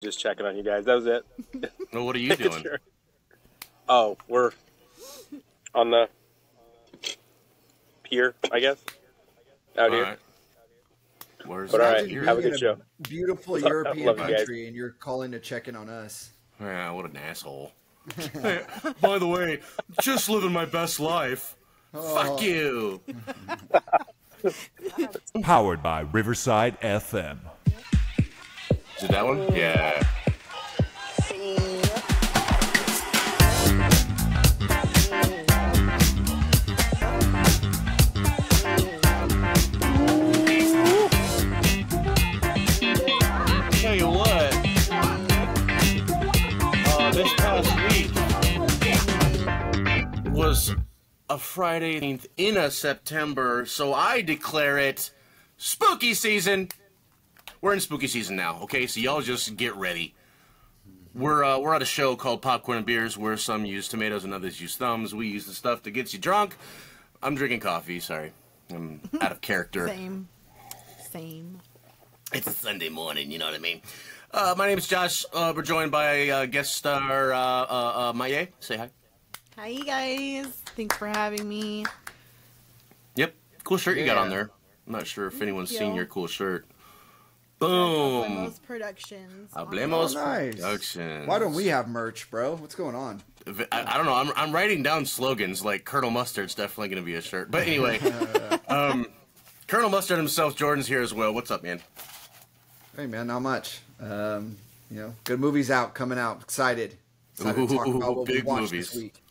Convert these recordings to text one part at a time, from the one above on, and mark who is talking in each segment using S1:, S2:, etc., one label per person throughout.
S1: Just checking on you guys. That was it.
S2: Well, what are you doing?
S1: Sure. Oh, we're on the pier, I guess. Out here.
S2: Right. Where's
S1: But all right,
S2: here?
S1: have a good show.
S3: Beautiful European
S1: Love you guys.
S3: country, and you're calling to check in on us.
S2: Yeah, what an asshole. Hey, by the way, just living my best life. Fuck you.
S4: Powered by Riverside FM.
S2: Is it that one? Yeah. Tell you what, this past week was a Friday in a September, so I declare it spooky season. We're in spooky season now, okay? So y'all just get ready. We're at a show called Popcorn and Beers, where some use tomatoes and others use thumbs. We use the stuff that gets you drunk. I'm drinking coffee. Sorry, I'm out of character.
S5: Same.
S2: It's a Sunday morning, you know what I mean? My name is Josh. We're joined by guest star Maye. Say hi.
S5: Hi, you guys. Thanks for having me.
S2: Yep, cool shirt you got
S3: Yeah.
S2: on there. I'm not sure if anyone's seen
S5: you.
S2: your cool shirt. Boom.
S5: Hablemos Productions.
S2: Hablemos
S3: Oh, nice.
S2: Productions.
S3: Why don't we have merch, bro? What's going on?
S2: I don't know. I'm writing down slogans like Colonel Mustard's definitely going to be a shirt. But anyway, Colonel Mustard himself, Jordan's here as well. What's up, man?
S3: Hey, man, not much. Good movies coming out. Excited to talk about what we
S2: big
S3: watched
S2: movies.
S3: this week.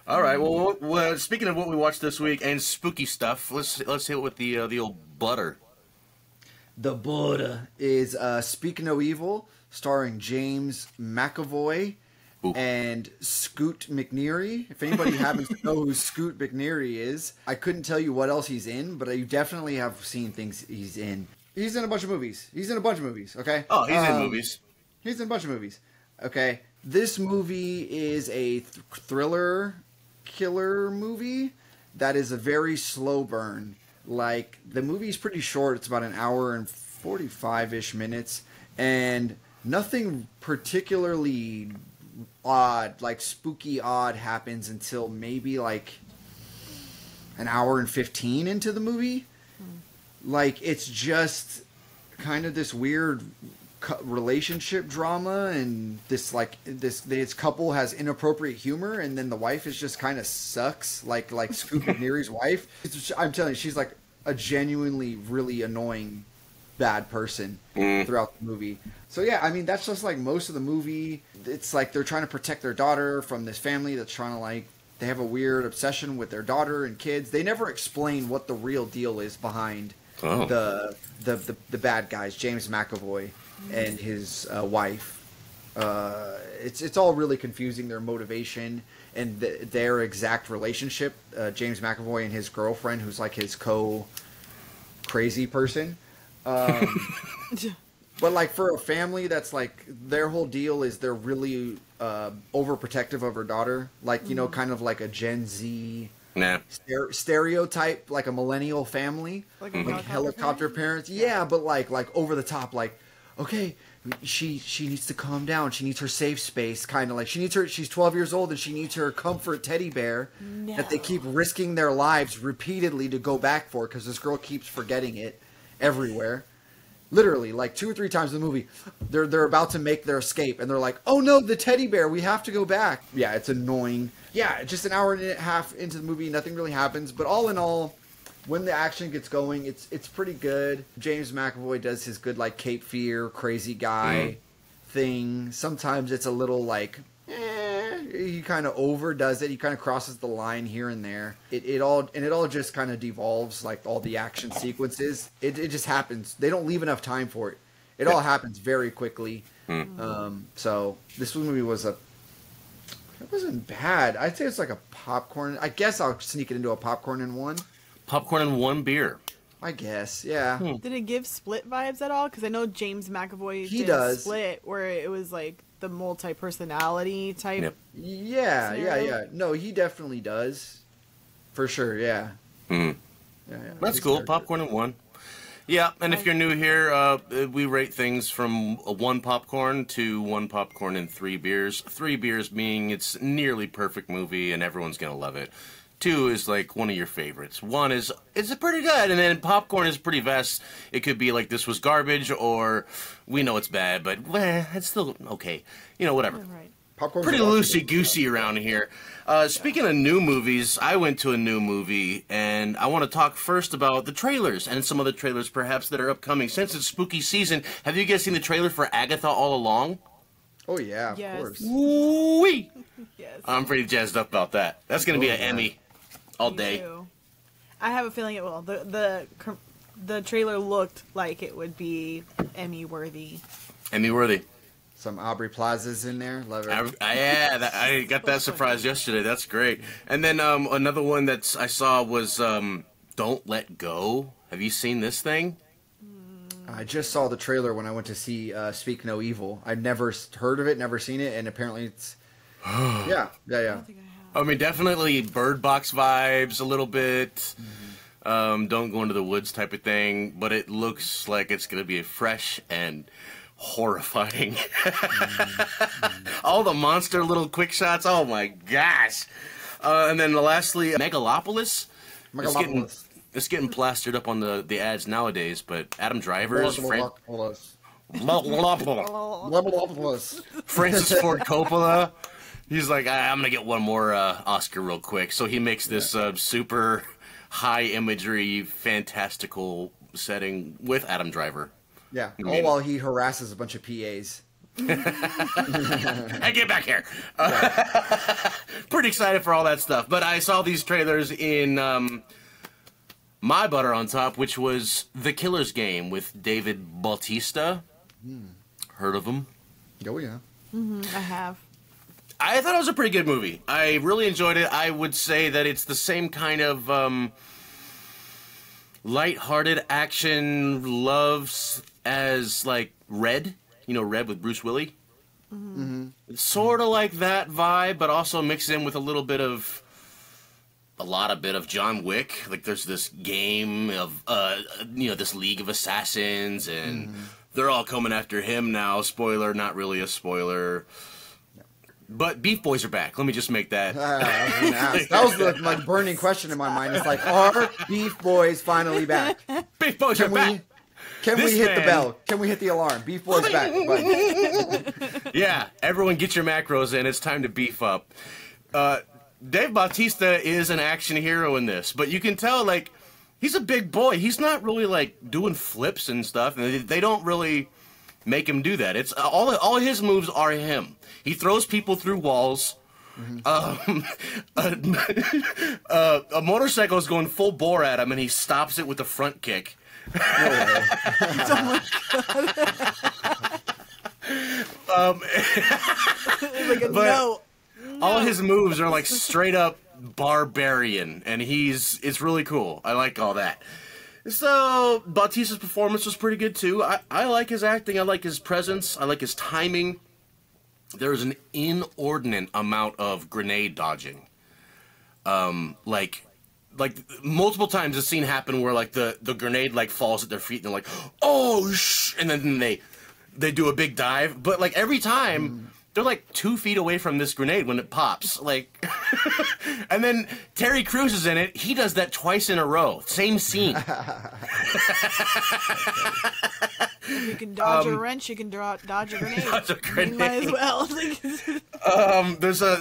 S2: All right. Well, speaking of what we watched this week and spooky stuff, let's hit it with the old butter.
S3: The Buddha is Speak No Evil, starring James McAvoy
S2: Ooh.
S3: and Scoot McNairy. If anybody happens to know who Scoot McNairy is, I couldn't tell you what else he's in, but you definitely have seen things he's in. He's in a bunch of movies. Okay?
S2: Oh, he's in movies.
S3: He's in a bunch of movies. Okay? This movie is a thriller killer movie that is a very slow burn. Like, the movie's pretty short. It's about an hour and 45-ish minutes. And nothing particularly odd, like spooky odd, happens until maybe like an hour and 15 into the movie. Like, it's just kind of this weird relationship drama, and this couple has inappropriate humor, and then the wife is just kind of sucks, like Scoot McNairy's wife. I'm telling you, she's like a genuinely really annoying bad person throughout the movie. So yeah, I mean, that's just like most of the movie. It's like they're trying to protect their daughter from this family that's trying to they have a weird obsession with their daughter and kids. They never explain what the real deal is behind the bad guys, James McAvoy and his wife. It's all really confusing, their motivation and their exact relationship. James McAvoy and his girlfriend, who's like his crazy person. But like, for a family that's like, their whole deal is they're really overprotective of her daughter, like, you know, kind of like a Gen Z stereotype, like a millennial family, like helicopter parents. Yeah, but like over the top, like, okay, she needs to calm down. She needs her safe space, kind of like she's 12 years old and she needs her comfort teddy bear that they keep risking their lives repeatedly to go back for, because this girl keeps forgetting it everywhere. Literally, like 2 or 3 times in the movie, they're about to make their escape, and they're like, "Oh no, the teddy bear! We have to go back." Yeah, it's annoying. Yeah, just an hour and a half into the movie, nothing really happens. But all in all, when the action gets going, it's pretty good. James McAvoy does his good like Cape Fear, crazy guy thing. Sometimes it's a little like, he kind of overdoes it. He kind of crosses the line here and there. It all just kind of devolves, like all the action sequences. It just happens. They don't leave enough time for it. It all happens very quickly. So this movie it wasn't bad. I'd say it's like a popcorn. I guess I'll sneak it into a popcorn and one.
S2: Popcorn and one beer.
S3: I guess, yeah.
S5: Did it give Split vibes at all? Because I know James McAvoy
S3: He
S5: did
S3: does.
S5: Split, where it was like the multi-personality type.
S2: Yep.
S3: Yeah. No, he definitely does. For sure, yeah.
S2: That's
S3: His
S2: cool.
S3: character.
S2: Popcorn and one. Yeah, and if you're new here, we rate things from 1 popcorn to 1 popcorn and 3 beers. 3 beers being it's nearly perfect movie and everyone's gonna love it. 2 is like one of your favorites. 1 is it's pretty good, and then popcorn is pretty vast. It could be like this was garbage, or we know it's bad, but it's still okay. You know, whatever.
S5: Right.
S3: Popcorn's
S2: Pretty
S3: awesome.
S2: loosey-goosey around here. Speaking of new movies, I went to a new movie, and I want to talk first about the trailers, and some of the trailers perhaps that are upcoming. Since it's spooky season, have you guys seen the trailer for Agatha All Along?
S3: Oh yeah,
S5: Yes.
S3: of course.
S2: Woo-wee!
S5: Yes.
S2: I'm pretty jazzed up about that. That's going to be an
S3: yeah.
S2: Emmy all
S5: Me
S2: day.
S5: too. I have a feeling it will. The trailer looked like it would be Emmy worthy.
S2: Emmy worthy.
S3: Some Aubrey Plaza's in there. Love it.
S2: I got that surprise yesterday. That's great. And then another one that I saw was Don't Let Go. Have you seen this thing?
S3: I just saw the trailer when I went to see Speak No Evil. I'd never heard of it, never seen it, and apparently it's yeah.
S5: I don't think I have.
S2: I mean, definitely Bird Box vibes a little bit. Don't go into the woods type of thing. But it looks like it's going to be fresh and horrifying. All the monster little quick shots. Oh my gosh. And then lastly, Megalopolis.
S3: Megalopolis.
S2: It's getting plastered up on the ads nowadays, but Adam Driver's
S3: Megalopolis.
S2: Francis Ford Coppola. He's like, I'm going to get one more Oscar real quick. So he makes this super high imagery, fantastical setting with Adam Driver.
S3: Yeah,
S2: I
S3: all
S2: mean-
S3: while he harasses a bunch of PAs.
S2: Hey, get back here. Pretty excited for all that stuff. But I saw these trailers in My Butter on Top, which was The Killer's Game with David Bautista. Heard of him?
S3: Oh yeah.
S5: I have.
S2: I thought it was a pretty good movie. I really enjoyed it. I would say that it's the same kind of light-hearted action loves as like Red. You know, Red with Bruce Willis. It's sort of like that vibe, but also mixed in with a lot of bit of John Wick. Like there's this game of this League of Assassins, and they're all coming after him now. Spoiler, not really a spoiler. But Beef Boys are back. Let me just make that.
S3: I was gonna ask. That was the burning question in my mind. It's like, are Beef Boys finally back?
S2: Beef Boys are back.
S3: Can
S2: This
S3: we hit the
S2: man-
S3: bell? Can we hit the alarm? Beef Boys back. But
S2: Yeah, everyone get your macros in. It's time to beef up. Dave Bautista is an action hero in this, but you can tell, like, he's a big boy. He's not really, like, doing flips and stuff. And they don't really make him do that. It's all his moves are him. He throws people through walls. A motorcycle is going full bore at him, and he stops it with a front kick.
S5: Like
S2: But-
S5: no.
S2: All his moves are like straight up barbarian, and it's really cool. I like all that. So Bautista's performance was pretty good too. I like his acting. I like his presence. I like his timing. There's an inordinate amount of grenade dodging. Like multiple times the scene happened where like the grenade like falls at their feet and they're like, oh and then they do a big dive. But like every time they're like 2 feet away from this grenade when it pops. Like and then Terry Crews is in it. He does that twice in a row. Same scene.
S5: You can dodge a wrench. You can dodge a grenade.
S2: Dodge a
S5: You might as
S2: grenade.
S5: well.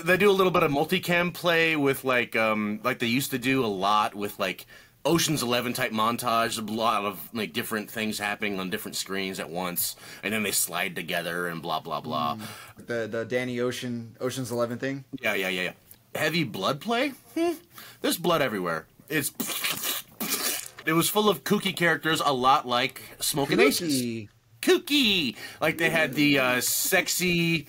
S2: They do a little bit of multicam play with like they used to do a lot with like Ocean's 11 type montage, a lot of like different things happening on different screens at once, and then they slide together and blah blah blah.
S3: the Danny Ocean's 11 thing.
S2: Yeah. Heavy blood play? There's blood everywhere. It was full of kooky characters, a lot like Smoking Aces. Kooky! Like they had the sexy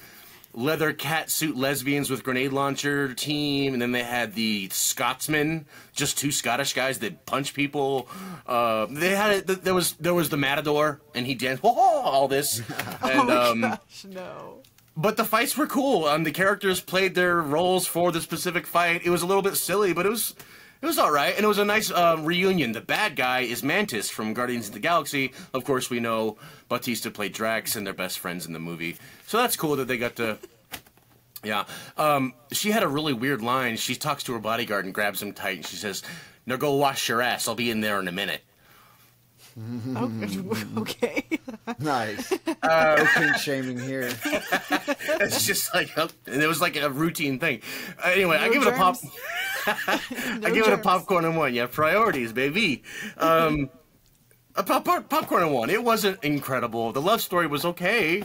S2: leather catsuit lesbians with grenade launcher team, and then they had the Scotsmen, just 2 Scottish guys that punch people. They had there was the Matador, and he danced all this. And,
S5: Oh my gosh, no.
S2: but the fights were cool. The characters played their roles for the specific fight. It was a little bit silly, but it It was all right, and it was a nice reunion. The bad guy is Mantis from Guardians of the Galaxy. Of course, we know Bautista played Drax, and they're best friends in the movie. So that's cool that they got to... Yeah. She had a really weird line. She talks to her bodyguard and grabs him tight, and she says, "Now go wash your ass. I'll be in there in a minute."
S5: Okay.
S3: Nice. No kink shaming here.
S2: It's just like, and it was like a routine thing. Anyway,
S5: No
S2: I give it a pop.
S5: germs.
S2: I give it a popcorn and one. Yeah, priorities, baby. A popcorn and one. It wasn't incredible. The love story was okay.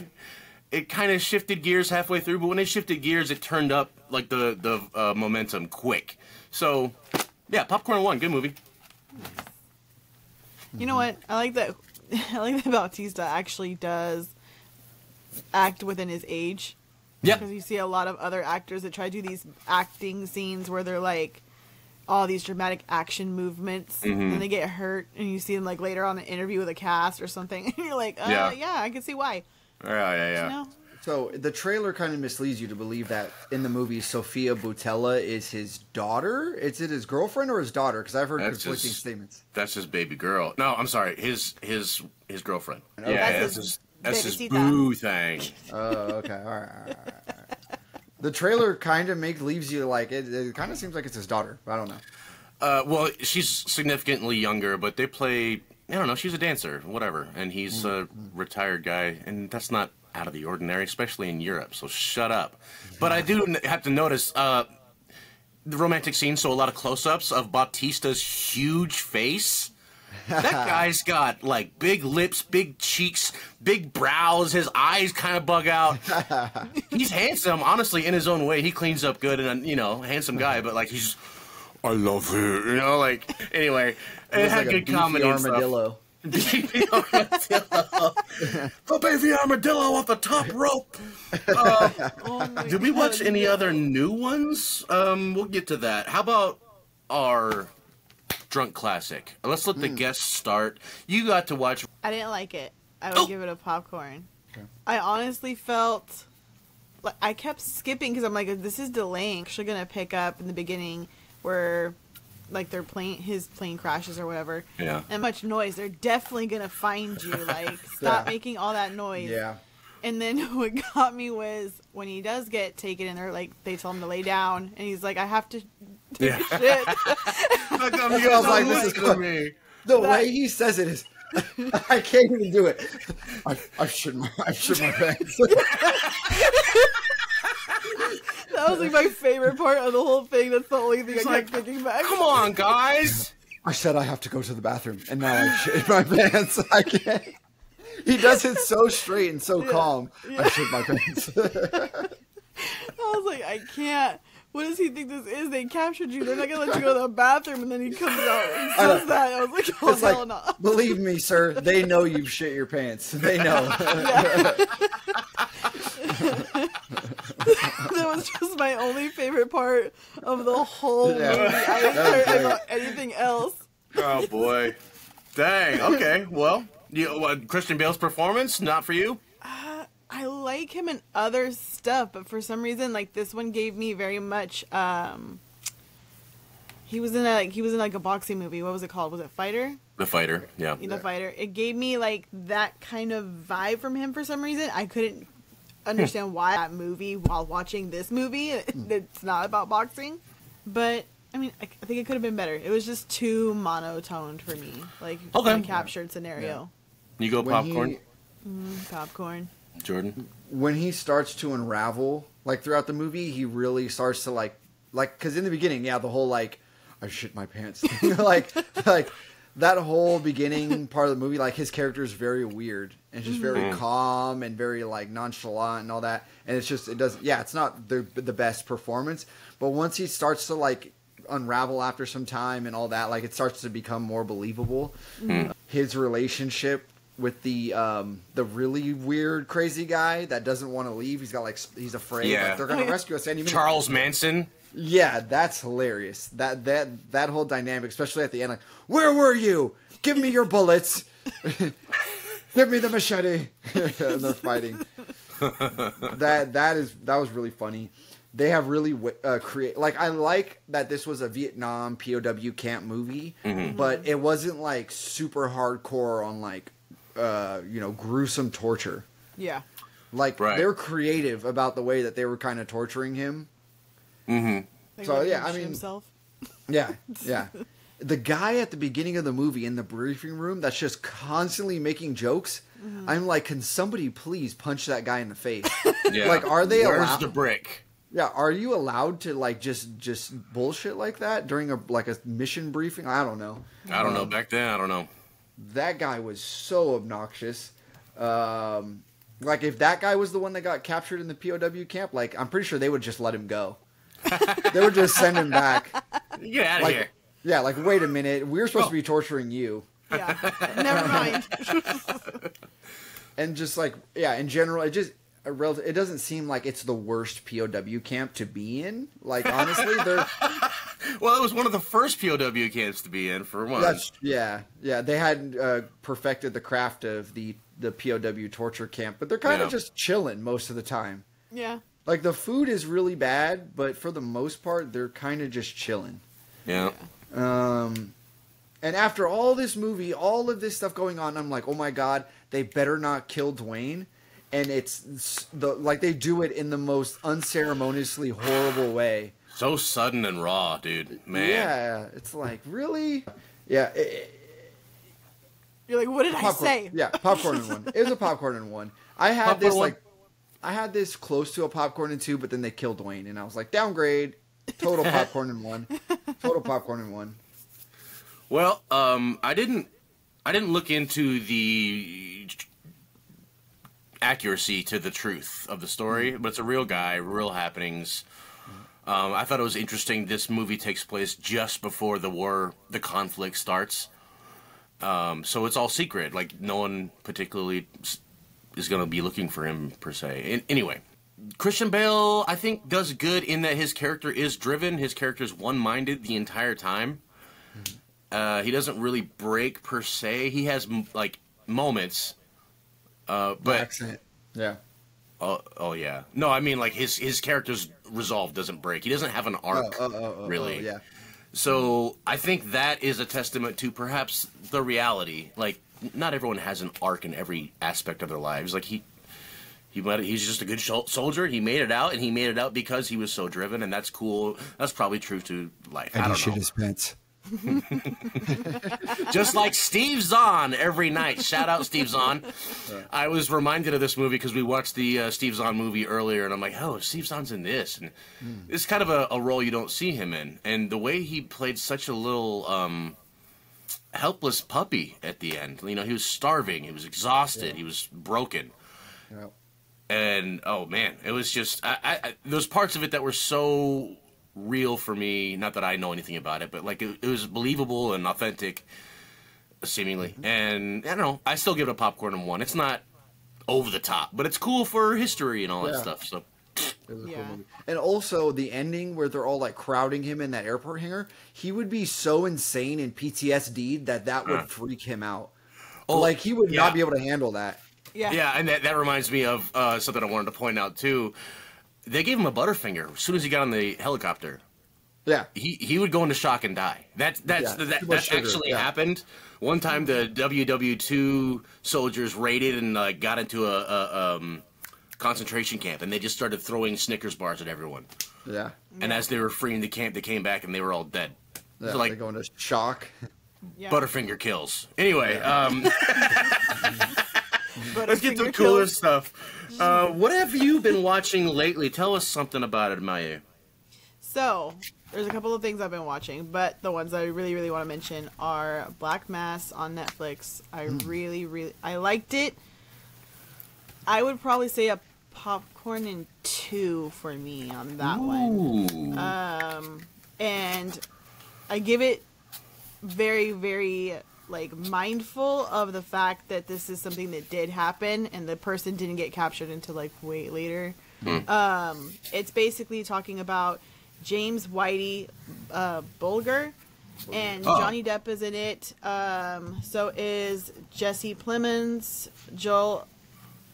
S2: It kind of shifted gears halfway through, but when they shifted gears, it turned up like the momentum quick. So, yeah, popcorn and one. Good movie.
S5: You know what? I like that. I like that Bautista actually does act within his age.
S2: Yeah.
S5: Because you see a lot of other actors that try to do these acting scenes where they're like all these dramatic action movements, and they get hurt, and you see them like later on an interview with a cast or something, and you're like, yeah, I can see why.
S2: Yeah.
S5: You know?
S3: So the trailer kind of misleads you to believe that in the movie Sofia Boutella is his daughter. Is it his girlfriend or his daughter? Because I've heard conflicting statements.
S2: That's his baby girl. No, I'm sorry, his girlfriend.
S3: Okay.
S2: Yeah, that's his boo thing.
S3: Oh, okay. All right. The trailer kind of leaves you like it kind of seems like it's his daughter, but I don't know.
S2: Well, she's significantly younger, but they play. I don't know. She's a dancer, whatever, and he's a retired guy, and that's not out of the ordinary, especially in Europe. So shut up. But I do have to notice the romantic scene. So a lot of close-ups of Bautista's huge face. That guy's got like big lips, big cheeks, big brows. His eyes kind of bug out. He's handsome, honestly, in his own way. He cleans up good and handsome guy. But like he's, I love her, like. Anyway, it had
S3: like
S2: good comedy and
S3: armadillo.
S2: Baby armadillo. The baby armadillo off the top rope. Did we watch any other new ones? We'll get to that. How about our drunk classic? Let's let the guests start. You got to watch.
S5: I didn't like it. I would give it a popcorn.
S3: Okay.
S5: I honestly felt like I kept skipping because I'm like, this is delaying. Actually, gonna pick up in the beginning where like his plane crashes or whatever.
S2: Yeah.
S5: And much noise. They're definitely gonna find you. Like, stop making all that noise.
S3: Yeah.
S5: And then what got me was when he does get taken and they tell him to lay down, and he's like, I have to take a shit.
S2: How come you
S3: I was
S2: guys
S3: like,
S2: don't
S3: this is
S2: listen
S3: good.
S2: to me?
S3: The way he says it is, I can't even do it. I shit my pants.
S5: That was like my favorite part of the whole thing. That's the only thing I kept thinking back.
S2: Come on, guys.
S3: I said I have to go to the bathroom, and now I shit my pants. I can't. He does it so straight and so calm.
S5: Yeah.
S3: I shit my pants.
S5: I was like, I can't. What does he think this is? They captured you. They're not gonna let you go to the bathroom, and then he comes out and says that. I was like, oh,
S3: It's
S5: hell
S3: like,
S5: no.
S3: believe me, sir, they know you've shit your pants. They know.
S5: That was just my only favorite part of the whole movie.
S3: Yeah.
S5: I didn't
S3: That was
S5: care
S3: great.
S5: about anything else.
S2: Oh boy. Dang. Okay. Well, Christian Bale's performance not for you.
S5: I like him in other stuff, but for some reason, like this one gave me very much. He was in a boxing movie. What was it called? Was it Fighter?
S2: The Fighter. Yeah.
S5: The Fighter. It gave me like that kind of vibe from him for some reason. I couldn't understand why that movie while watching this movie. It's not about boxing, but I mean, I think it could have been better. It was just too monotoned for me, like
S2: Okay.
S5: a captured scenario.
S2: You go popcorn,
S5: Popcorn.
S2: Jordan.
S3: When he starts to unravel, like throughout the movie, he really starts to like, because in the beginning, yeah, the whole like, I shit my pants thing, like that whole beginning part of the movie, like his character is very weird and just very calm and very like nonchalant and all that, and it's not the best performance, but once he starts to like unravel after some time and all that, like it starts to become more believable. His relationship with the really weird crazy guy that doesn't want to leave, he's afraid like, they're gonna rescue us any minute.
S2: Charles Manson.
S3: Yeah, that's hilarious. That whole dynamic, especially at the end, like, where were you? Give me your bullets. Give me the machete. And they're fighting. That was really funny. they have really create. Like, I like that this was a Vietnam POW camp movie, but it wasn't like super hardcore on like, gruesome torture.
S5: Yeah.
S3: Like, they're creative about the way that they were kind of torturing him.
S5: Like,
S3: So yeah, I mean,
S5: himself.
S3: yeah. The guy at the beginning of the movie in the briefing room that's just constantly making jokes. I'm like, can somebody please punch that guy in the face?
S2: Yeah.
S3: Like, are they
S2: Where's
S3: allowed?
S2: the brick?
S3: Yeah, are you allowed to like just bullshit like that during a mission briefing? I don't know.
S2: I don't know. Back then, I don't know.
S3: That guy was so obnoxious. Like, if that guy was the one that got captured in the POW camp, like, I'm pretty sure they would just let him go. They would just send him back.
S2: Get out of here.
S3: Yeah, like, wait a minute, we're supposed to be torturing you.
S5: Yeah. Never mind.
S3: And just like, yeah, in general, it doesn't seem like it's the worst POW camp to be in. Like, honestly, they're...
S2: Well, it was one of the first POW camps to be in, for one.
S3: Yeah. They hadn't perfected the craft of the POW torture camp, but they're kind of just chilling most of the time.
S5: Yeah.
S3: Like, the food is really bad, but for the most part, they're kind of just chilling.
S2: Yeah.
S3: And after all this movie, all of this stuff going on, I'm like, oh my god, they better not kill Dwayne. And they do it in the most unceremoniously horrible way.
S2: So sudden and raw, dude. Man.
S3: Yeah, it's like, really? Yeah.
S5: You're like, what did I say?
S3: Yeah, popcorn in one. It was a popcorn in one. I had this close to a popcorn in two, but then they killed Dwayne, and I was like, downgrade. Total popcorn in one. Total popcorn in one.
S2: Well, I didn't look into the accuracy to the truth of the story, but it's a real guy, real happenings. I thought it was interesting. This movie takes place just before the conflict starts. So it's all secret. Like, no one particularly is going to be looking for him, per se. Anyway, Christian Bale, I think, does good in that his character is driven. His character is one-minded the entire time. He doesn't really break, per se. He has, like, moments. But
S3: Accent. Yeah.
S2: Oh yeah. No, I mean, like, his character's resolve doesn't break. He doesn't have an arc, really.
S3: Yeah.
S2: So I think that is a testament to perhaps the reality. Like, not everyone has an arc in every aspect of their lives. Like, he's just a good soldier. He made it out, and he made it out because he was so driven, and that's cool. That's probably true to life.
S3: And
S2: I don't
S3: he shit
S2: know.
S3: his pants.
S2: Just like Steve Zahn every night. Shout out Steve Zahn. I was reminded of this movie because we watched the Steve Zahn movie earlier, and I'm like, oh, Steve Zahn's in this. And it's kind of a role you don't see him in. And the way he played such a little helpless puppy at the end. You know, he was starving. He was exhausted. He was broken.
S3: Yeah.
S2: And, oh, man, it was just... those parts of it that were so... real for me, not that I know anything about it, but like it was believable and authentic, seemingly. And I don't know, I still give it a popcorn in one. It's not over the top, but it's cool for history and all that stuff. So
S5: Yeah.
S3: And also the ending where they're all like crowding him in that airport hangar, he would be so insane in PTSD that would freak him out.
S2: Oh,
S3: like he would not be able to handle that.
S5: Yeah.
S2: Yeah, and that reminds me of something I wanted to point out too. They gave him a Butterfinger as soon as he got on the helicopter.
S3: Yeah.
S2: He would go into shock and die. That's actually happened. One time the WW2 soldiers raided and got into a concentration camp, and they just started throwing Snickers bars at everyone.
S3: Yeah.
S2: And as they were freeing the camp, they came back and they were all dead.
S3: Yeah,
S2: So, like,
S3: they go into shock.
S5: Yeah.
S2: Butterfinger kills. Anyway, let's get to
S5: Butterfinger
S2: cooler
S5: kills.
S2: stuff. What have you been watching lately? Tell us something about it, Maye.
S5: So, there's a couple of things I've been watching, but the ones I really, really want to mention are Black Mass on Netflix. I liked it. I would probably say a popcorn and 2 for me on that one. And I give it very, very like mindful of the fact that this is something that did happen and the person didn't get captured until like way later. It's basically talking about James Whitey Bulger, and Johnny Depp is in it. So is Jesse Plemons, Joel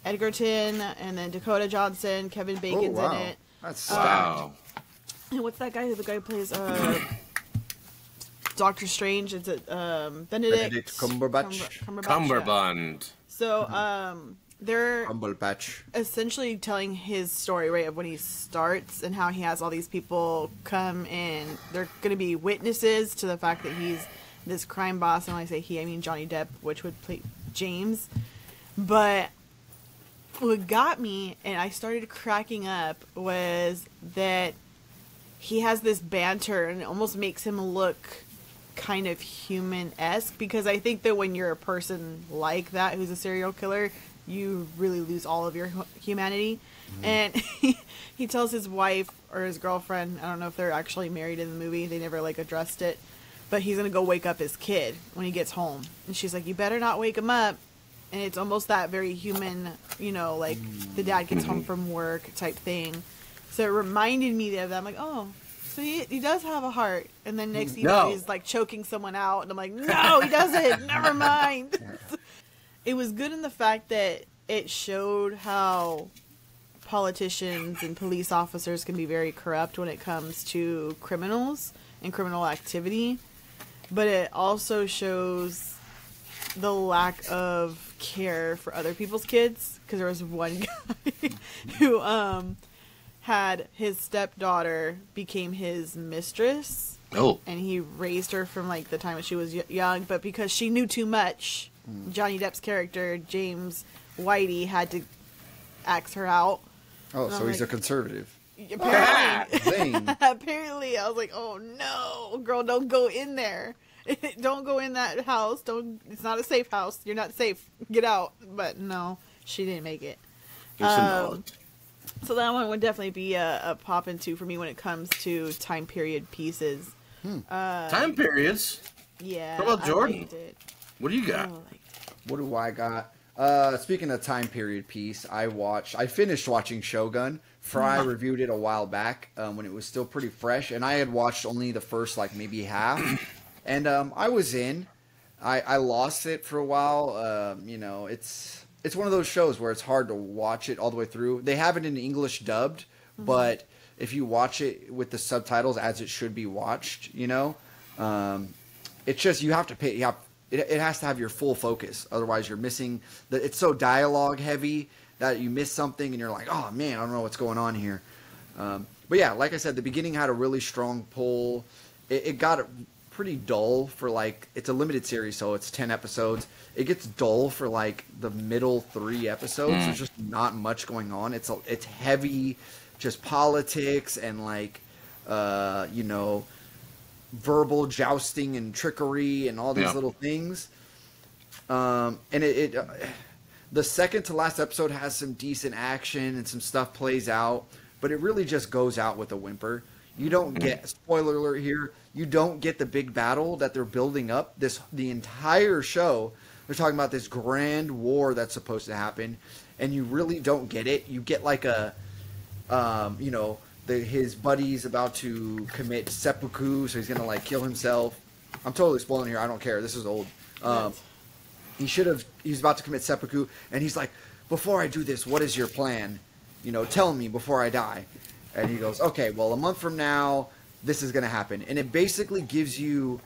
S5: Edgerton, and then Dakota Johnson, Kevin Bacon's in it.
S3: That's
S2: Wow.
S5: And what's that guy? The guy who plays Doctor Strange. It's Benedict
S3: Cumberbatch.
S2: Cumberbund.
S5: So they're
S3: Cumberbatch.
S5: essentially telling his story, right, of when he starts and how he has all these people come in. They're going to be witnesses to the fact that he's this crime boss. And when I say he, I mean Johnny Depp, which would play James. But what got me, and I started cracking up, was that he has this banter and it almost makes him look kind of human-esque, because I think that when you're a person like that who's a serial killer, you really lose all of your humanity. And he tells his wife or his girlfriend, I don't know if they're actually married in the movie, they never like addressed it, but he's gonna go wake up his kid when he gets home, and she's like, you better not wake him up. And it's almost that very human, you know, like the dad gets home from work type thing. So it reminded me of that. I'm like, oh, so he does have a heart. And then next thing you know, he's like choking someone out. And I'm like, no, he doesn't. Never mind. It was good in the fact that it showed how politicians and police officers can be very corrupt when it comes to criminals and criminal activity. But it also shows the lack of care for other people's kids, because there was one guy who had his stepdaughter became his mistress.
S2: Oh.
S5: And he raised her from like the time that she was young, but because she knew too much, Johnny Depp's character James Whitey had to axe her out.
S3: Oh,
S5: And
S3: so
S5: I'm
S3: he's
S5: like,
S3: a conservative.
S5: apparently.
S3: Zane.
S5: Apparently, I was like, oh no, girl, don't go in there. Don't go in that house. Don't. It's not a safe house. You're not safe. Get out. But no, she didn't make it. So that one would definitely be a pop into for me when it comes to time period pieces.
S2: Time periods?
S5: Yeah.
S2: What about Jordan?
S5: I liked it.
S2: What do you got?
S3: What do I got? Speaking of time period piece, I finished watching Shogun. Frye reviewed it a while back when it was still pretty fresh, and I had watched only the first like maybe half, and I was in. I lost it for a while. You know, it's one of those shows where it's hard to watch it all the way through. They have it in English dubbed, but if you watch it with the subtitles as it should be watched, you know, it's just you have to pay. It has to have your full focus, otherwise you're missing. It's so dialogue heavy that you miss something and you're like, oh man, I don't know what's going on here. But yeah, like I said, the beginning had a really strong pull. It got pretty dull for like, it's a limited series, so it's 10 episodes. It gets dull for like the middle 3 episodes. There's just not much going on. It's heavy, just politics and like, you know, verbal jousting and trickery and all these little things. And the second to last episode has some decent action and some stuff plays out, but it really just goes out with a whimper. You don't get, spoiler alert here, you don't get the big battle that they're building up. The entire show, they're talking about this grand war that's supposed to happen, and you really don't get it. You get like a, you know, his buddy's about to commit seppuku, so he's gonna like kill himself. I'm totally spoiling here. I don't care. This is old. He's about to commit seppuku, and he's like, before I do this, what is your plan? You know, tell me before I die. And he goes, okay, well, a month from now, this is gonna happen. And it basically gives you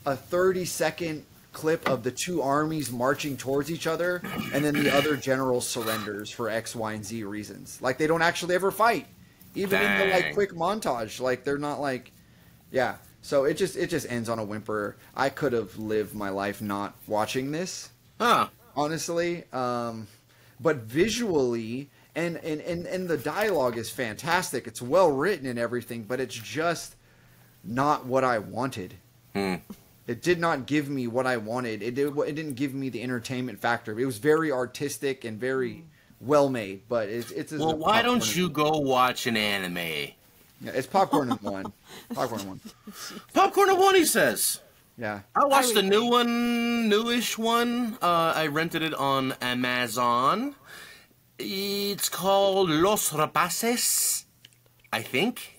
S3: a 30-second clip of the two armies marching towards each other, and then the other general surrenders for X, Y, and Z reasons. Like, they don't actually ever fight. Even in the like quick montage, like they're not like, yeah. So it just ends on a whimper. I could have lived my life not watching this, honestly. But visually and the dialogue is fantastic. It's well written and everything, but it's just not what I wanted. It did not give me what I wanted. It didn't give me the entertainment factor. It was very artistic and very well made, but it's
S2: well, why don't you go watch an anime?
S3: Yeah, it's popcorn in one. Popcorn in one.
S2: Popcorn in one, he says.
S3: Yeah.
S2: I watched the new one, newish one. I rented it on Amazon. It's called Los Rapaces, I think.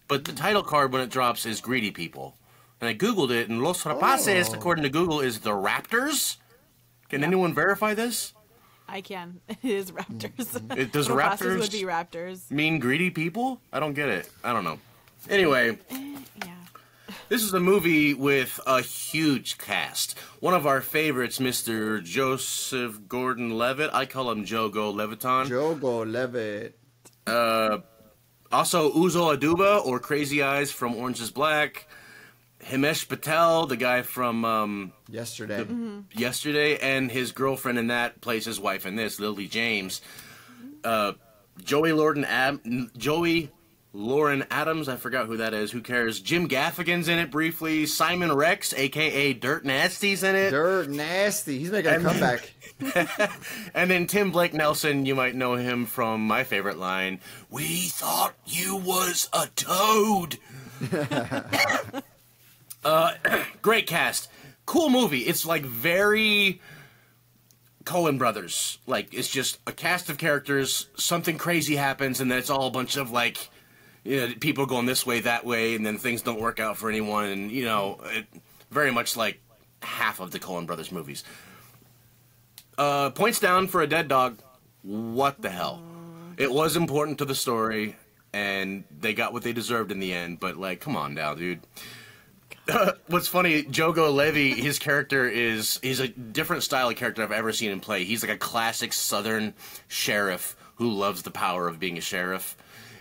S2: But the title card when it drops is Greedy People. And I Googled it, and Los Rapaces, according to Google, is the Raptors. Can anyone verify this?
S5: I can. It is raptors.
S2: Does
S5: Little pastors
S2: raptors
S5: would be raptors.
S2: mean greedy people? I don't get it. I don't know. Anyway,
S5: Yeah.
S2: this is a movie with a huge cast. One of our favorites, Mr. Joseph Gordon-Levitt. I call him Jogo Leviton.
S3: Jogo Levitt.
S2: Also, Uzo Aduba, or Crazy Eyes from Orange is Black. Himesh Patel, the guy from
S3: Yesterday.
S2: Yesterday, and his girlfriend in that plays his wife in this, Lily James. Joey Lauren Adams, I forgot who that is. Who cares? Jim Gaffigan's in it briefly. Simon Rex, a.k.a. Dirt Nasty's in it.
S3: Dirt Nasty. He's making a comeback.
S2: And then Tim Blake Nelson, you might know him from my favorite line, "We thought you was a toad." Great cast. Cool movie. It's like very Coen Brothers. Like, it's just a cast of characters, something crazy happens, and then it's all a bunch of, like, you know, people going this way, that way, and then things don't work out for anyone, and, you know, very much like half of the Coen Brothers movies. Points down for a dead dog. What the hell? It was important to the story, and they got what they deserved in the end, but, like, come on now, dude. What's funny, Jogo Levy, his character is a different style of character I've ever seen him play. He's like a classic Southern sheriff who loves the power of being a sheriff,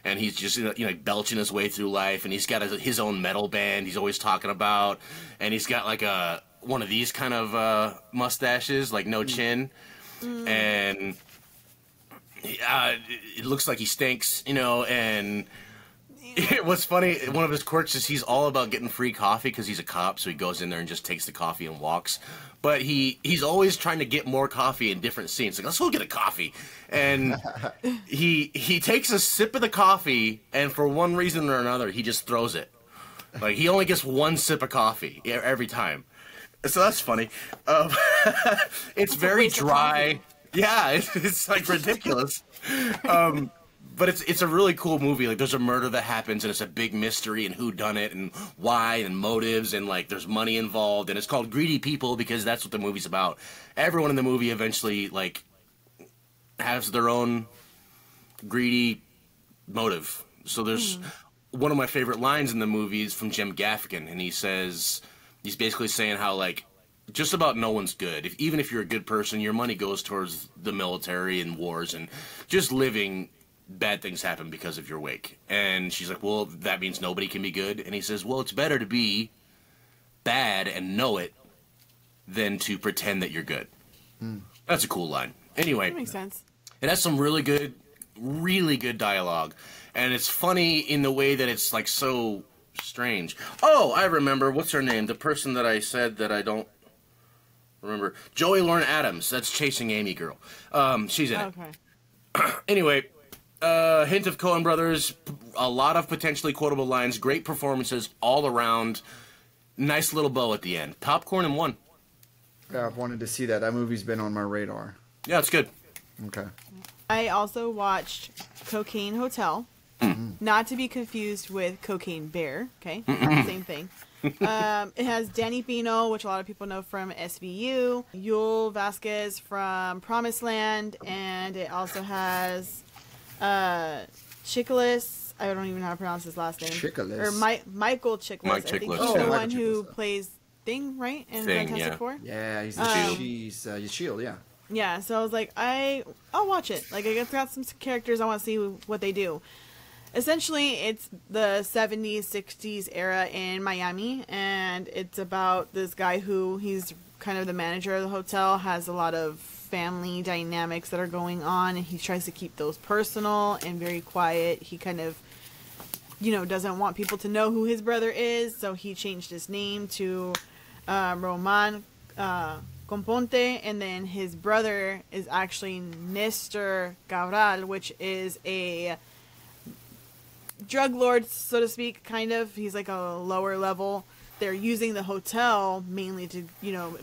S2: and he's just, you know, belching his way through life, and he's got his own metal band he's always talking about, and he's got like one of these kind of mustaches, like no chin, and it looks like he stinks, you know, and what's funny, one of his quirks is he's all about getting free coffee because he's a cop, so he goes in there and just takes the coffee and walks. But he's always trying to get more coffee in different scenes. Like, let's go get a coffee. And he takes a sip of the coffee, and for one reason or another, he just throws it. Like, he only gets one sip of coffie every time. So that's funny. It's very dry. Yeah, it's like ridiculous. But it's a really cool movie. Like, there's a murder that happens, and it's a big mystery, and who done it, and why, and motives, and like there's money involved, and it's called Greedy People because that's what the movie's about. Everyone in the movie eventually like has their own greedy motive. So there's one of my favorite lines in the movie is from Jim Gaffigan, and he's basically saying how like just about no one's good. Even if you're a good person, your money goes towards the military and wars, and just living. Bad things happen because of your wake. And she's like, well, that means nobody can be good. And he says, well, it's better to be bad and know it than to pretend that you're good. That's a cool line. Anyway,
S5: That makes sense.
S2: it has some really good dialogue, and it's funny in the way that it's like so strange. Oh, I remember. What's her name? The person that I said that I don't remember. Joey Lauren Adams. That's Chasing Amy girl. She's in it.
S5: Okay.
S2: Anyway, hint of Coen Brothers, a lot of potentially quotable lines, great performances all around, nice little bow at the end. Popcorn and one.
S3: Yeah, I've wanted to see that. That movie's been on my radar.
S2: Yeah, it's good.
S3: Okay.
S5: I also watched Cocaine Hotel, not to be confused with Cocaine Bear. Okay, same thing. It has Danny Pino, which a lot of people know from SVU, Yul Vasquez from Promised Land, and it also has Chiklis. I don't even know how to pronounce his last name.
S3: Chiklis.
S5: Or Michael Chiklis.
S2: Mike
S5: I think
S2: Chiklis,
S5: he's
S3: yeah.
S5: the one
S3: Michael
S5: who
S3: Chiklis.
S5: plays Thing, right? In
S2: Thing,
S5: Fantastic
S2: yeah.
S5: Four?
S3: Yeah, he's the Shield, yeah.
S5: Yeah, so I was like, I'll watch it. Like, I got some characters I want to see what they do. Essentially, it's the 70s, 60s era in Miami, and it's about this guy who, he's kind of the manager of the hotel, has a lot of family dynamics that are going on, and he tries to keep those personal and very quiet. He kind of, doesn't want people to know who his brother is, so he changed his name to Roman Componte, and then his brother is actually Nestor Cabral, which is a drug lord, so to speak, kind of. He's like a lower level. They're using the hotel mainly to,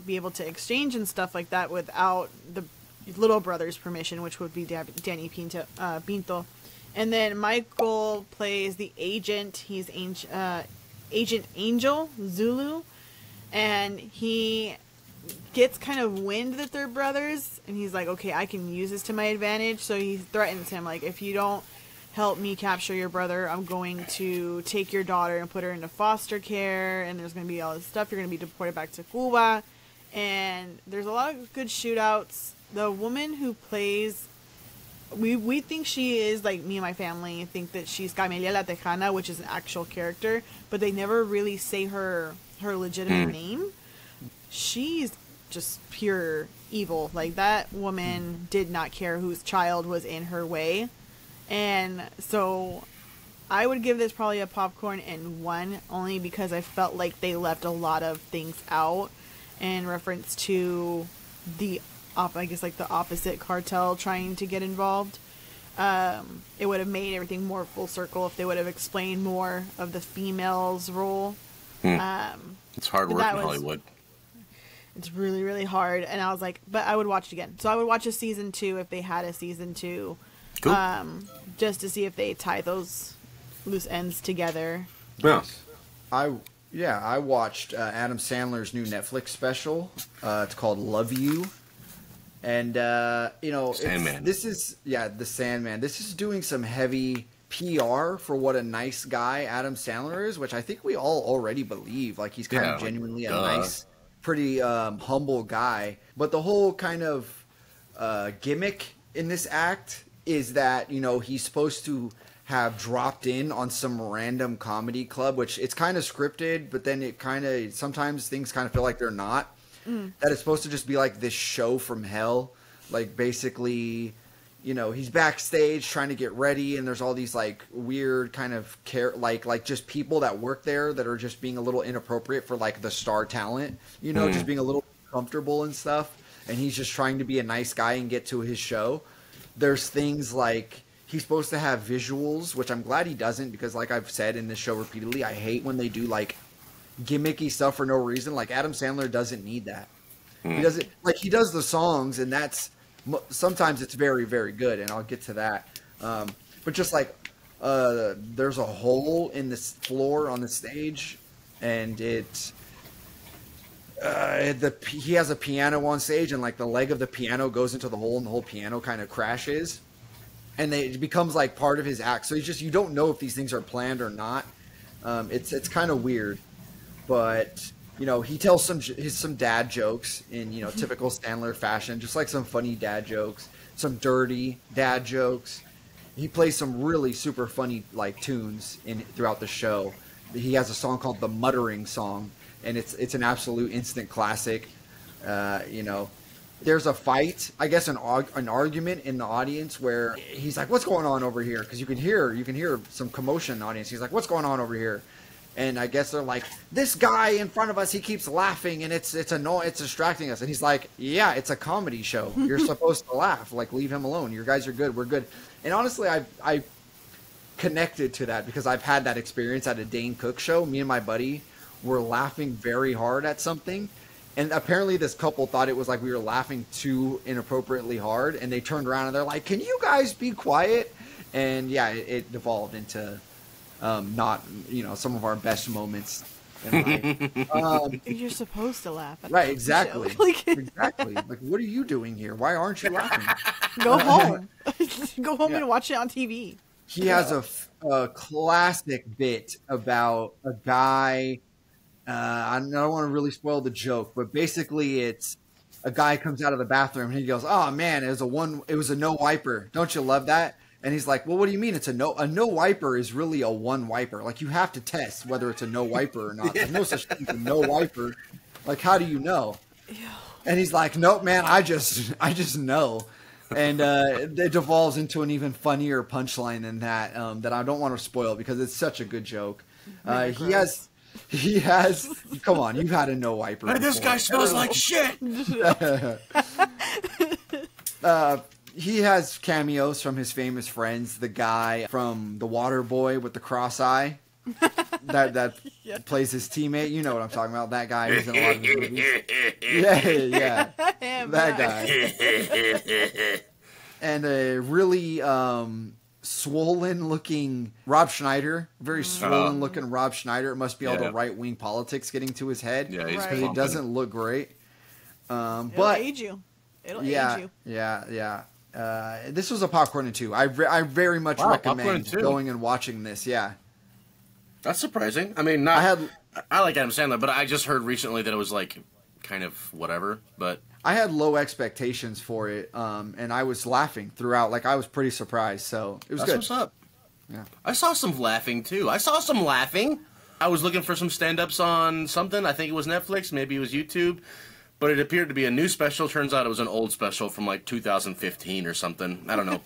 S5: be able to exchange and stuff like that without the little brother's permission, which would be Danny Pinto. And then Michael plays the agent. He's Agent Angel Zulu, and he gets kind of wind that they're brothers, and he's like, okay, I can use this to my advantage. So he threatens him, like, if you don't help me capture your brother, I'm going to take your daughter and put her into foster care, and there's going to be all this stuff. You're going to be deported back to Cuba, and there's a lot of good shootouts. The woman who plays, we think she is, like, me and my family think that she's Camelia La Tejana, which is an actual character, but they never really say her legitimate name. She's just pure evil. Like, that woman did not care whose child was in her way. And so I would give this probably a popcorn and 1, only because I felt like they left a lot of things out in reference to the opposite cartel trying to get involved. It would have made everything more full circle if they would have explained more of the female's role.
S2: It's hard work in Hollywood.
S5: It's really, really hard. And I was like, but I would watch it again. So I would watch a season 2 if they had a season 2.
S2: Cool.
S5: Just to see if they tie those loose ends together.
S2: Yeah.
S3: I watched Adam Sandler's new Netflix special. It's called Love You. And,
S2: Sandman.
S3: The Sandman. This is doing some heavy PR for what a nice guy Adam Sandler is, which I think we all already believe. Like, he's kind of genuinely a nice, pretty humble guy. But the whole kind of gimmick in this act is that, he's supposed to have dropped in on some random comedy club, which it's kind of scripted, but then it kind of, sometimes things kind of feel like they're not. That it's supposed to just be like this show from hell. Like, basically, he's backstage trying to get ready, and there's all these like weird kind of like just people that work there that are just being a little inappropriate for like the star talent, just being a little comfortable and stuff. And he's just trying to be a nice guy and get to his show. There's things like he's supposed to have visuals, which I'm glad he doesn't, because like I've said in this show repeatedly, I hate when they do like gimmicky stuff for no reason. Like, Adam Sandler doesn't need that. He doesn't, like, he does the songs, and that's sometimes it's very, very good, and I'll get to that. But just like there's a hole in this floor on the stage, and it's he has a piano on stage, and like the leg of the piano goes into the hole, and the whole piano kind of crashes, and it becomes like part of his act. So you don't know if these things are planned or not. It's kind of weird. But, he tells some dad jokes in, typical Sandler fashion, just like some funny dad jokes, some dirty dad jokes. He plays some really super funny, like, tunes throughout the show. He has a song called The Muttering Song, and it's an absolute instant classic. There's a fight, I guess an argument in the audience where he's like, what's going on over here? Because you can hear some commotion in the audience. He's like, what's going on over here? And I guess they're like, this guy in front of us, he keeps laughing, and it's annoying, it's distracting us. And he's like, yeah, it's a comedy show. You're supposed to laugh. Like, leave him alone. You guys are good. We're good. And honestly, I connected to that because I've had that experience at a Dane Cook show. Me and my buddy were laughing very hard at something. And apparently this couple thought it was like we were laughing too inappropriately hard. And they turned around and they're like, can you guys be quiet? And yeah, it devolved into... not, some of our best moments in life.
S5: You're supposed to laugh.
S3: Right, exactly. Exactly. Like, what are you doing here? Why aren't you laughing?
S5: Go home. Go home and watch it on TV.
S3: He has a classic bit about a guy. I don't want to really spoil the joke, but basically it's a guy comes out of the bathroom and he goes, "Oh man, it was a no wiper. Don't you love that?" And he's like, well, what do you mean it's a no wiper is really a one wiper? Like, you have to test whether it's a no wiper or not. There's no such thing as a no wiper. Like, how do you know? Ew. And he's like, nope, man, I just know. And it devolves into an even funnier punchline than that that I don't want to spoil because it's such a good joke. He has, come on, you've had a no wiper before.
S2: This guy smells like shit.
S3: He has cameos from his famous friends. The guy from The Water Boy with the cross eye that plays his teammate. You know what I'm talking about. That guy who's in a lot of his movies. Yeah. That guy. And a really swollen-looking Rob Schneider. Very swollen-looking Rob Schneider. It must be all the right-wing politics getting to his head.
S2: Yeah, he's
S3: because he doesn't look great.
S5: It'll
S3: But
S5: age you. It'll
S3: yeah,
S5: age you.
S3: yeah. This was a popcorn and two. I very much recommend going and watching this. Yeah,
S2: that's surprising. I mean, I like Adam Sandler, but I just heard recently that it was like kind of whatever. But
S3: I had low expectations for it, and I was laughing throughout. Like I was pretty surprised. So it was good.
S2: What's up?
S3: Yeah,
S2: I saw some laughing too. I was looking for some stand-ups on something. I think it was Netflix, maybe it was YouTube. But it appeared to be a new special. Turns out it was an old special from like 2015 or something. I don't know.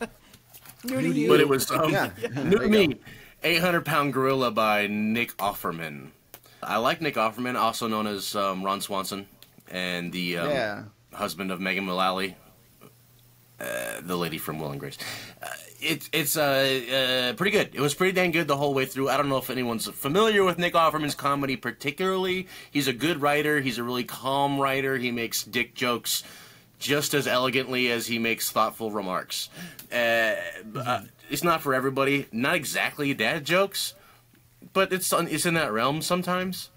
S5: New to you.
S2: But it was new to me. 800-Pound Gorilla by Nick Offerman. I like Nick Offerman, also known as Ron Swanson, and the husband of Megan Mullally, the lady from Will and Grace. It's pretty good. It was pretty dang good the whole way through. I don't know if anyone's familiar with Nick Offerman's comedy particularly. He's a good writer. He's a really calm writer. He makes dick jokes just as elegantly as he makes thoughtful remarks. It's not for everybody. Not exactly dad jokes, but it's in that realm sometimes.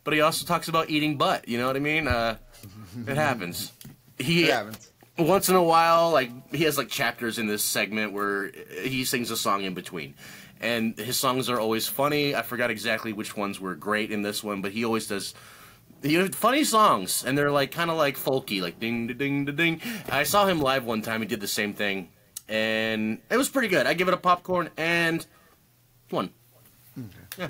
S2: But he also talks about eating butt. You know what I mean? It happens. It happens. Once in a while, like, he has, like, chapters in this segment where he sings a song in between. And his songs are always funny. I forgot exactly which ones were great in this one, but he always does funny songs. And they're, like, kind of like folky, like ding-da-ding-da-ding. I saw him live one time. He did the same thing. And it was pretty good. I give it a popcorn and 1.
S3: Okay.
S2: Yeah.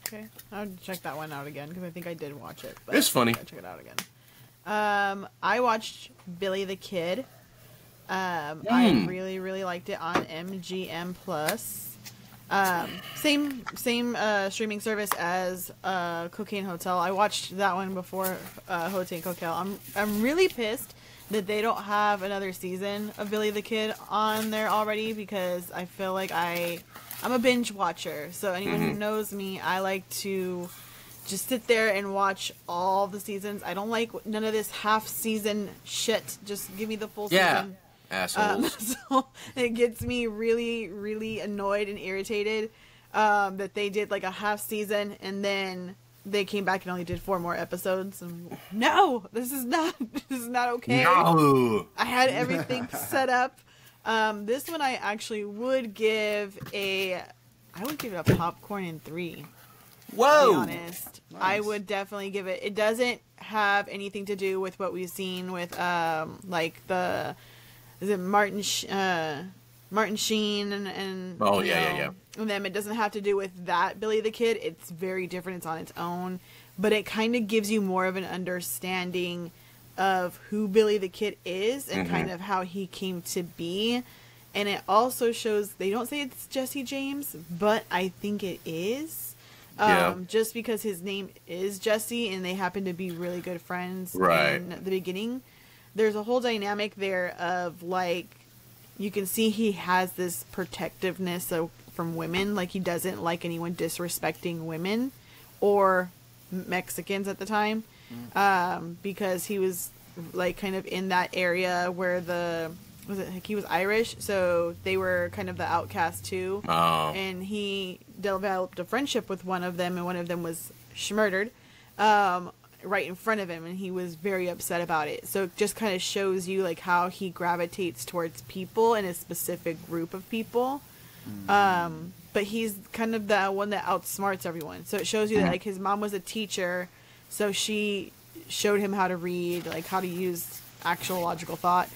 S5: Okay. I'll check that one out again because I think I did watch it. But
S2: it's funny.
S5: I'll check it out again. I watched Billy the Kid. I really, really liked it on MGM Plus. Same streaming service as Cocaine Hotel. I watched that one before Hotel Cocktail. I'm really pissed that they don't have another season of Billy the Kid on there already because I feel like I'm a binge watcher. So anyone who knows me, I like to just sit there and watch all the seasons. I don't like none of this half-season shit. Just give me the full season.
S2: Assholes.
S5: So it gets me really, really annoyed and irritated that they did like a half season and then they came back and only did 4 more episodes. And no, this is not okay.
S2: No.
S5: I had everything set up. This one I actually would give it a popcorn in 3.
S2: Whoa!
S5: To be honest, nice. I would definitely give it. It doesn't have anything to do with what we've seen with like is it Martin Sheen and
S2: yeah.
S5: And them. It doesn't have to do with that Billy the Kid. It's very different. It's on its own, but it kind of gives you more of an understanding of who Billy the Kid is and kind of how he came to be. And it also shows, they don't say it's Jesse James, but I think it is. Just because his name is Jesse and they happen to be really good friends in the beginning. There's a whole dynamic there of, like, you can see he has this protectiveness from women. Like, he doesn't like anyone disrespecting women or Mexicans at the time. Because he was, like, kind of in that area where he was Irish, so they were kind of the outcast too.
S2: Oh.
S5: And he developed a friendship with one of them, and one of them was murdered right in front of him, and he was very upset about it. So it just kind of shows you like how he gravitates towards people and a specific group of people. But he's kind of the one that outsmarts everyone. So it shows you that like his mom was a teacher, so she showed him how to read, like how to use actual logical thought.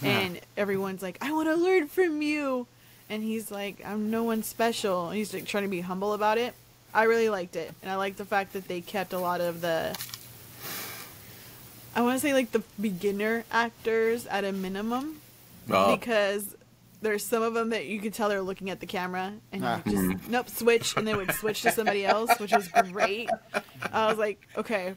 S5: And everyone's like, I want to learn from you. And he's like, I'm no one special. And he's like trying to be humble about it. I really liked it. And I like the fact that they kept a lot of I want to say like the beginner actors at a minimum. Because there's some of them that you could tell they're looking at the camera. And you just, switch. And they would switch to somebody else, which was great. I was like, okay.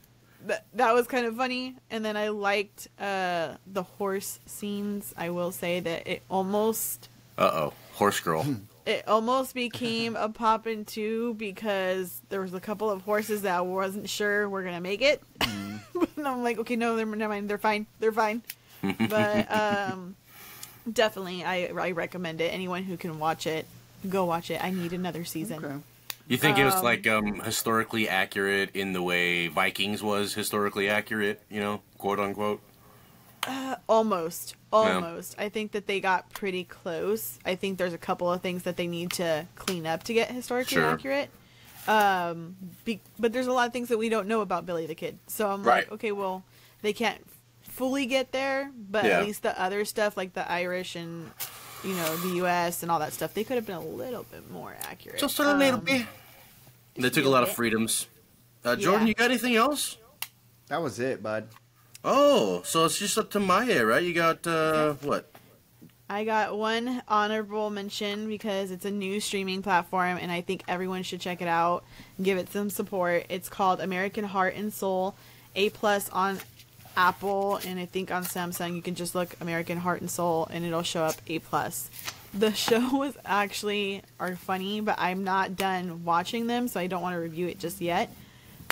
S5: That was kind of funny. And then I liked the horse scenes. I will say that it almost...
S2: Horse girl.
S5: It almost became a Poppin' 2 because there was a couple of horses that I wasn't sure were going to make it. But I'm like, okay, no, never mind. They're fine. But definitely, I recommend it. Anyone who can watch it, go watch it. I need another season.
S3: Okay.
S2: You think it was like historically accurate in the way Vikings was historically accurate, quote unquote?
S5: Almost. I think that they got pretty close. I think there's a couple of things that they need to clean up to get historically accurate. But there's a lot of things that we don't know about Billy the Kid. So I'm like, okay, well, they can't fully get there, but at least the other stuff, like the Irish and, the U.S. and all that stuff, they could have been a little bit more accurate.
S2: Just a little bit. They took a lot of freedoms. Jordan, you got anything else?
S3: That was it, bud.
S2: Oh, so it's just up to Maye, right? You got, what?
S5: I got one honorable mention because it's a new streaming platform, and I think everyone should check it out and give it some support. It's called American Heart and Soul, A+ on Apple, and I think on Samsung you can just look American Heart and Soul, and it'll show up A+. The shows are funny, but I'm not done watching them, so I don't want to review it just yet.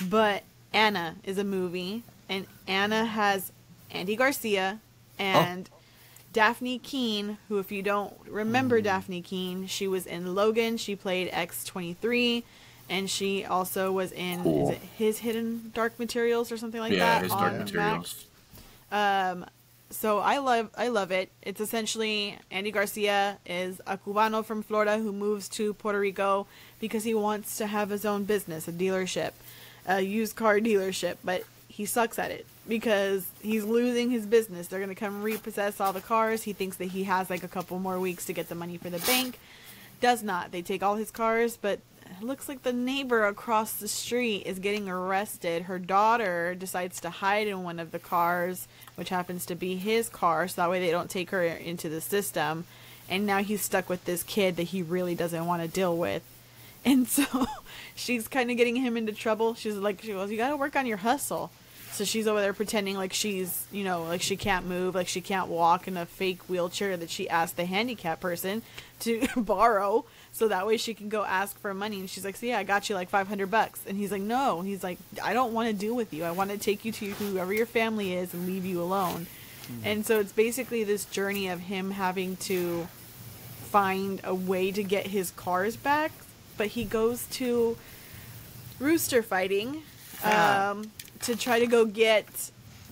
S5: But Anna is a movie, and Anna has Andy Garcia and Daphne Keane, who, if you don't remember Daphne Keane, she was in Logan. She played X-23, and she also was in is it His Hidden Dark Materials or something like that?
S2: Yeah, His Dark Materials.
S5: So I love it. It's essentially Andy Garcia is a Cubano from Florida who moves to Puerto Rico because he wants to have his own business, a dealership, a used car dealership, but he sucks at it because he's losing his business. They're going to come repossess all the cars. He thinks that he has like a couple more weeks to get the money for the bank. Does not. They take all his cars, but it looks like the neighbor across the street is getting arrested. Her daughter decides to hide in one of the cars, which happens to be his car, so that way they don't take her into the system. And now he's stuck with this kid that he really doesn't want to deal with. And so she's kind of getting him into trouble. She goes, you got to work on your hustle. So she's over there pretending like she's, like she can't move, like she can't walk in a fake wheelchair that she asked the handicapped person to borrow. So that way she can go ask for money. And she's like, so yeah, I got you like $500. And he's like, no. He's like, I don't want to deal with you. I want to take you to whoever your family is and leave you alone. Mm-hmm. And so it's basically this journey of him having to find a way to get his cars back. But he goes to rooster fighting to try to go get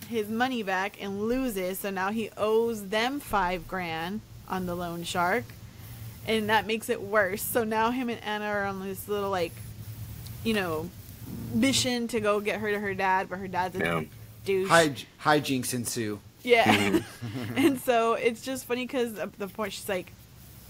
S5: his money back and loses. So now he owes them $5,000 on the loan shark. And that makes it worse. So now him and Anna are on this little, mission to go get her to her dad, but her dad's a douche.
S3: Hijinks ensue.
S5: Yeah. And so it's just funny because at the point she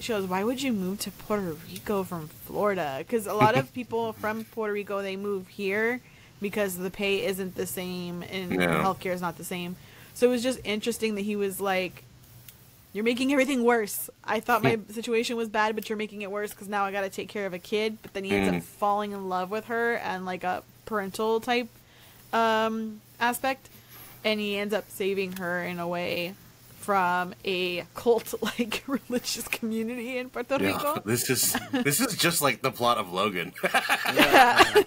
S5: goes, why would you move to Puerto Rico from Florida? Because a lot of people from Puerto Rico, they move here because the pay isn't the same and healthcare is not the same. So it was just interesting that he was like, you're making everything worse. I thought my situation was bad, but you're making it worse because now I got to take care of a kid. But then he ends up falling in love with her and like a parental type aspect. And he ends up saving her in a way from a cult-like religious community in Puerto Rico.
S2: This is just like the plot of Logan.
S5: Yeah.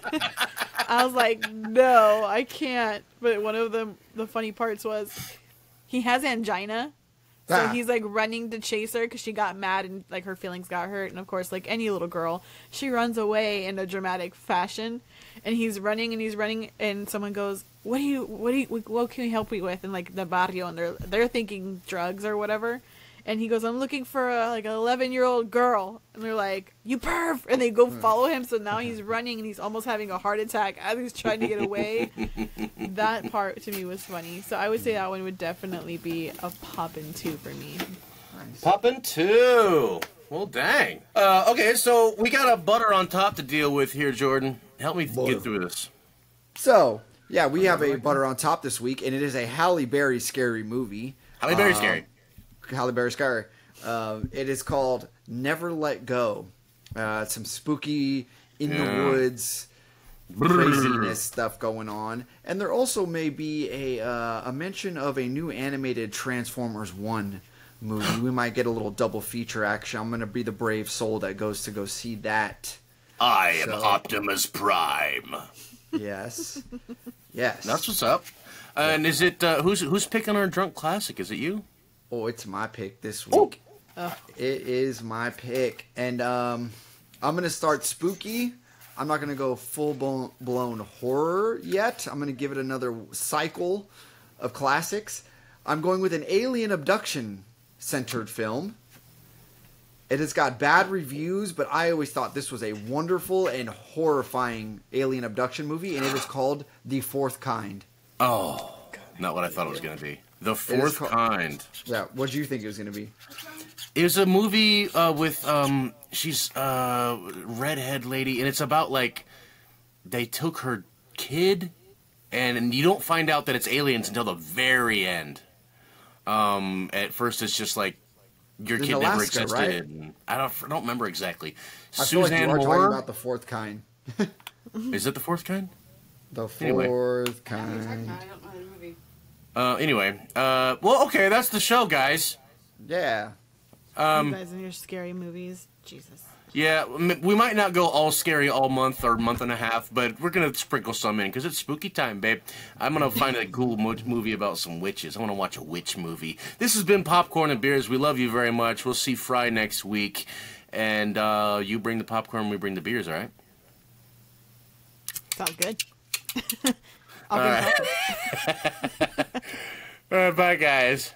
S5: I was like, no, I can't. But one of the funny parts was he has angina. So he's like running to chase her because she got mad and like her feelings got hurt. And of course, like any little girl, she runs away in a dramatic fashion. And he's running and someone goes, what can we help you with? And like the barrio, and they're thinking drugs or whatever. And he goes, I'm looking for an 11-year-old girl. And they're like, you perv! And they go follow him. So now he's running and he's almost having a heart attack as he's trying to get away. That part to me was funny. So I would say that one would definitely be a poppin' 2 for me.
S2: Nice. Poppin' 2! Well, dang. Okay, so we got a butter on top to deal with here, Jordan. Help me get through this.
S3: So, yeah, we have a butter on top this week, and it is a Halle Berry scary movie.
S2: Halle Berry scary.
S3: Halle Berry scary. It is called Never Let Go. Some spooky, in the woods, craziness stuff going on. And there also may be a mention of a new animated Transformers 1 movie. We might get a little double feature action. I'm going to be the brave soul that goes to go see that.
S2: I am Optimus Prime.
S3: Yes. Yes.
S2: That's what's up. And is it who's picking our drunk classic? Is it you?
S3: Oh, it's my pick this week. It is my pick. And I'm going to start spooky. I'm not going to go full-blown horror yet. I'm going to give it another cycle of classics. I'm going with an alien abduction-centered film. It has got bad reviews, but I always thought this was a wonderful and horrifying alien abduction movie, and it is called The Fourth Kind.
S2: Oh, not what I thought it was going to be. The Fourth Kind.
S3: Yeah, what do you think it was going to be?
S2: It was a movie with, she's a redhead lady, and it's about, like, they took her kid, and you don't find out that it's aliens until the very end. At first, it's just like, your kid
S3: Alaska,
S2: never existed.
S3: right?
S2: And I don't remember exactly.
S3: I feel like you are talking about The Fourth Kind.
S2: Is it The Fourth Kind?
S3: The Fourth Kind.
S6: I don't know the movie.
S2: Anyway, well, okay, that's the show, guys.
S3: Yeah.
S5: You guys and your scary movies. Jesus.
S2: Yeah, we might not go all scary all month or month and a half, but we're going to sprinkle some in because it's spooky time, babe. I'm going to find a cool movie about some witches. I want to watch a witch movie. This has been Popcorn and Beers. We love you very much. We'll see Frye next week. And you bring the popcorn, we bring the beers, all right?
S5: Sounds good. I'll bring popcorn.
S2: All right, bye, guys.